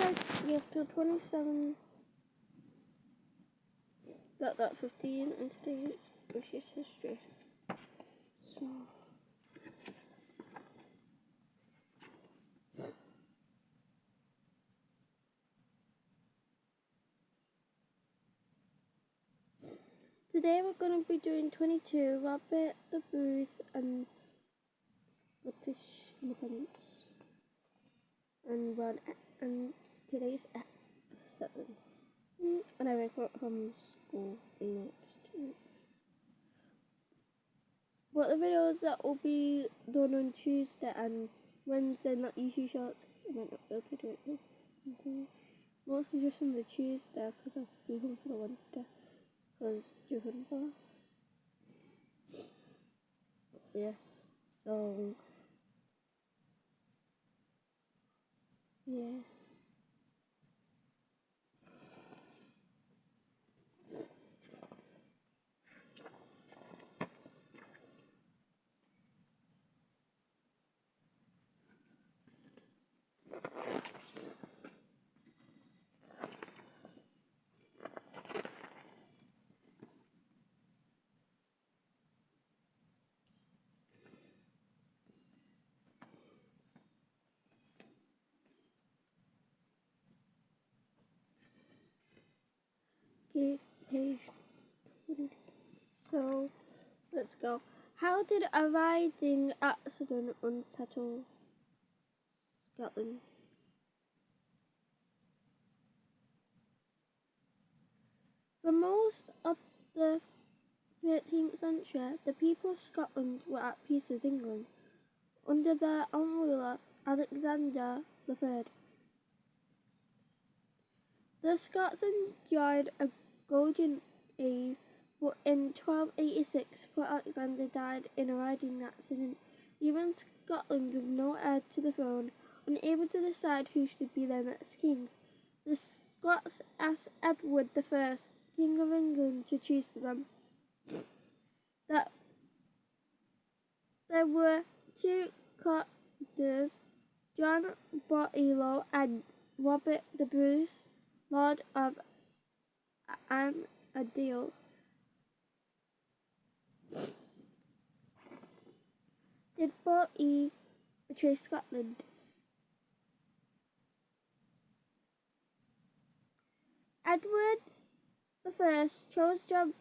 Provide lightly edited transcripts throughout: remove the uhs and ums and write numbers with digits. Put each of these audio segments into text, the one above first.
you have till 27. That's 15, and today is British history. So. Today we're going to be doing 22, Rabbit, the Bruise, and British independence. And today's ep7. And I wake up from school in next week. But the videos that will be done on Tuesday and Wednesday, not YouTube shorts, because I might not be able to do it this week. Mostly just on the Tuesday, because I've been home for the Wednesday. Because Jehovah. Yeah, so yeah. Okay, page 20. So let's go. How did a riding accident unsettle Scotland? For most of the 13th century, the people of Scotland were at peace with England under their own ruler, Alexander III. The Scots enjoyed a golden age, but in 1286, poor Alexander died in a riding accident, leaving Scotland with no heir to the throne, unable to decide who should be their next king. The Scots asked Edward I, King of England, to choose them. That there were two Conquerors, John Bothwell and Robert the Bruce, Lord of Arundel. Did Bothwell betray Scotland? Edward I chose John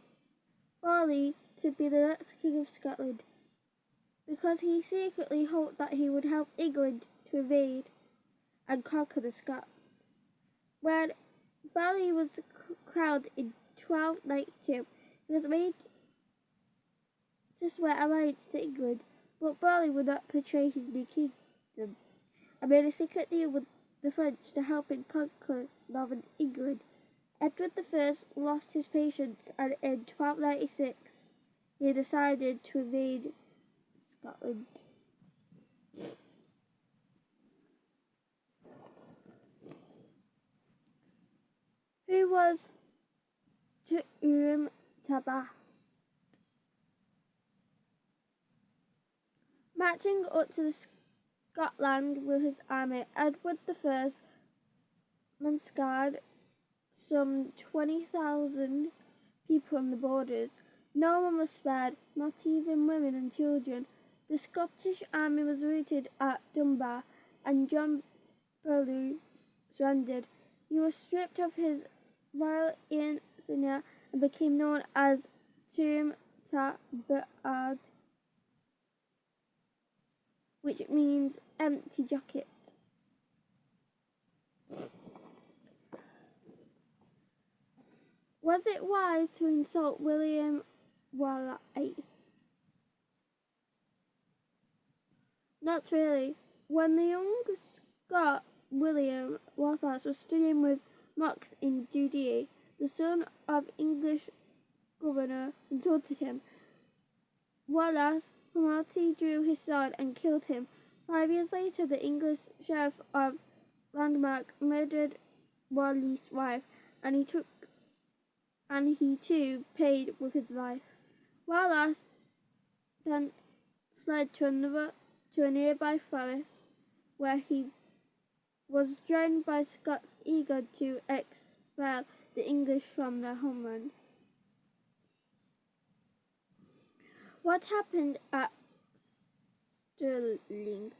Bothwell to be the next king of Scotland because he secretly hoped that he would help England to invade and conquer the Scots. When Bothwell was crowned in 1292, he was made to swear alliance to England, but Bothwell would not betray his new kingdom and made a secret deal with the French to help him conquer northern England. Edward I lost his patience, and in 1296 he decided to invade Scotland. Who was Tabak? Marching up to Scotland with his army, Edward I massacred some 20,000 people on the borders. No one was spared, not even women and children. The Scottish army was routed at Dunbar, and John Bothwell surrendered. He was stripped of his royal insignia and became known as Tabard, which means empty jacket. Was it wise to insult William Wallace? Not really. When the young Scot William Wallace was studying with monks in Judea, the son of English governor insulted him. Wallace promptly drew his sword and killed him. 5 years later, the English sheriff of Landmark murdered Wallace's wife, and he too paid with his life. Wallace then fled to a nearby forest where he was joined by Scots eager to expel the English from their homeland. What happened at Stirling?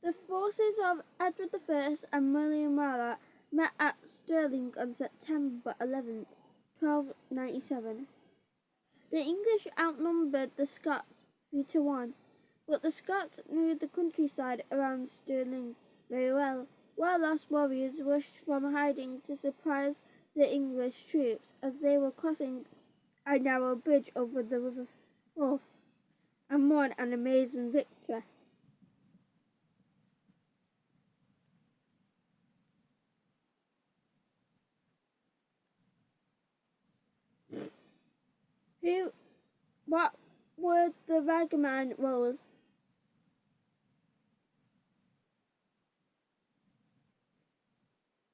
The forces of Edward I and William Wallace met at Stirling on September 11, 1297. The English outnumbered the Scots 3-1, but the Scots knew the countryside around Stirling very well. Wallace's warriors rushed from hiding to surprise the English troops as they were crossing a narrow bridge over the River Forth and won an amazing victory. What were the ragamuffin roles?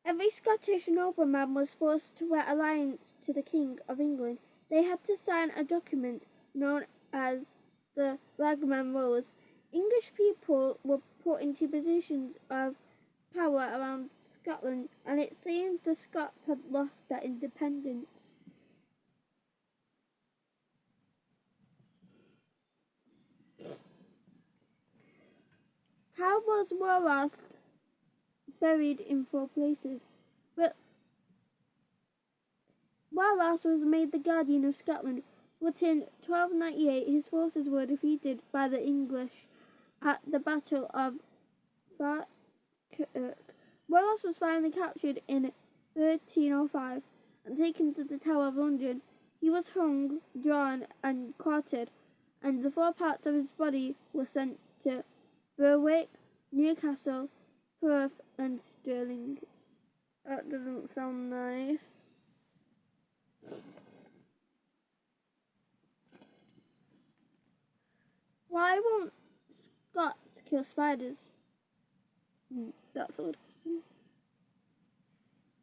Every Scottish nobleman was forced to wear allegiance to the King of England. They had to sign a document known as the ragamuffin rolls. English people were put into positions of power around Scotland, and it seemed the Scots had lost their independence. How was Wallace buried in 4 places? But Wallace was made the guardian of Scotland, but in 1298 his forces were defeated by the English at the Battle of Falkirk. Wallace was finally captured in 1305 and taken to the Tower of London. He was hung, drawn and quartered, and the 4 parts of his body were sent to Berwick, Newcastle, Perth and Stirling. That doesn't sound nice. Why won't Scots kill spiders? That's a good question.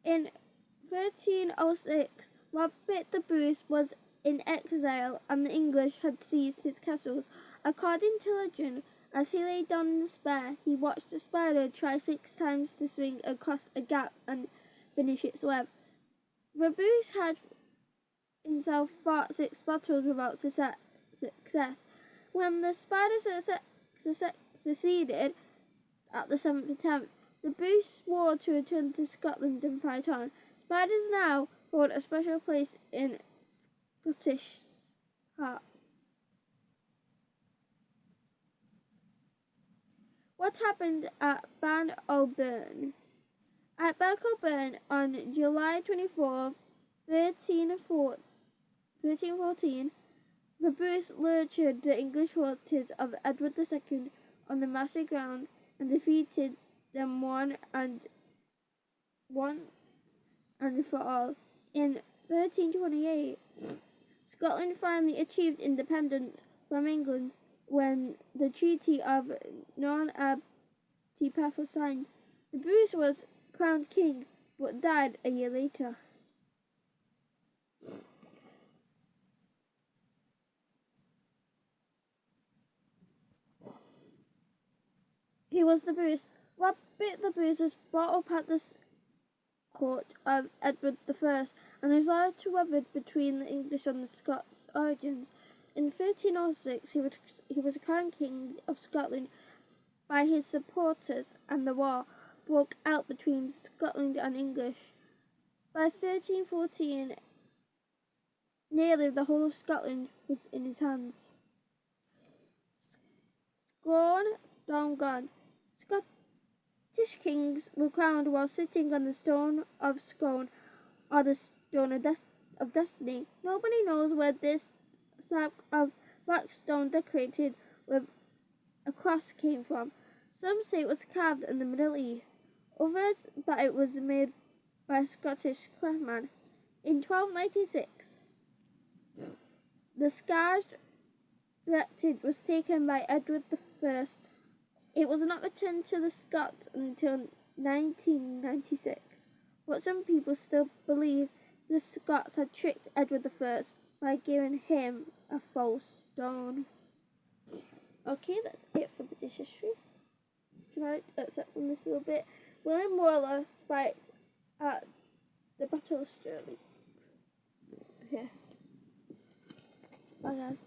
In 1306, Robert the Bruce was in exile and the English had seized his castles. According to legend, as he lay down in despair, he watched a spider try 6 times to swing across a gap and finish its web. The Bruce had himself fought 6 battles without success. When the spider succeeded at the 7th attempt, the Bruce swore to return to Scotland and fight on. Spiders now hold a special place in Scottish hearts. What happened at Ban O'Byrne? At O'Byrne on July 24, 1314, the Bruce lurched the English forces of Edward II on the massy ground and defeated them once and for all. In 1328, Scotland finally achieved independence from England when the Treaty of Non-Antipathy was signed. The Bruce was crowned king but died a year later. He was the Bruce. Robert the Bruce was brought up at the court of Edward I and was allowed to waver between the English and the Scots origins. In 1306, he was crowned king of Scotland by his supporters, and the war broke out between Scotland and English. By 1314, nearly the whole of Scotland was in his hands. Stone gone. Scottish kings were crowned while sitting on the stone of Scone, or the stone of destiny. Nobody knows where this slab of black stone decorated with a cross came from. Some say it was carved in the Middle East, others that it was made by a Scottish craftsman. In 1296, the scarred erected was taken by Edward I. It was not returned to the Scots until 1996, but some people still believe the Scots had tricked Edward I by giving him a false stone. Okay, that's it for British history tonight, except from this little bit. William Wallace fights at the Battle of Stirling. Okay. Bye guys.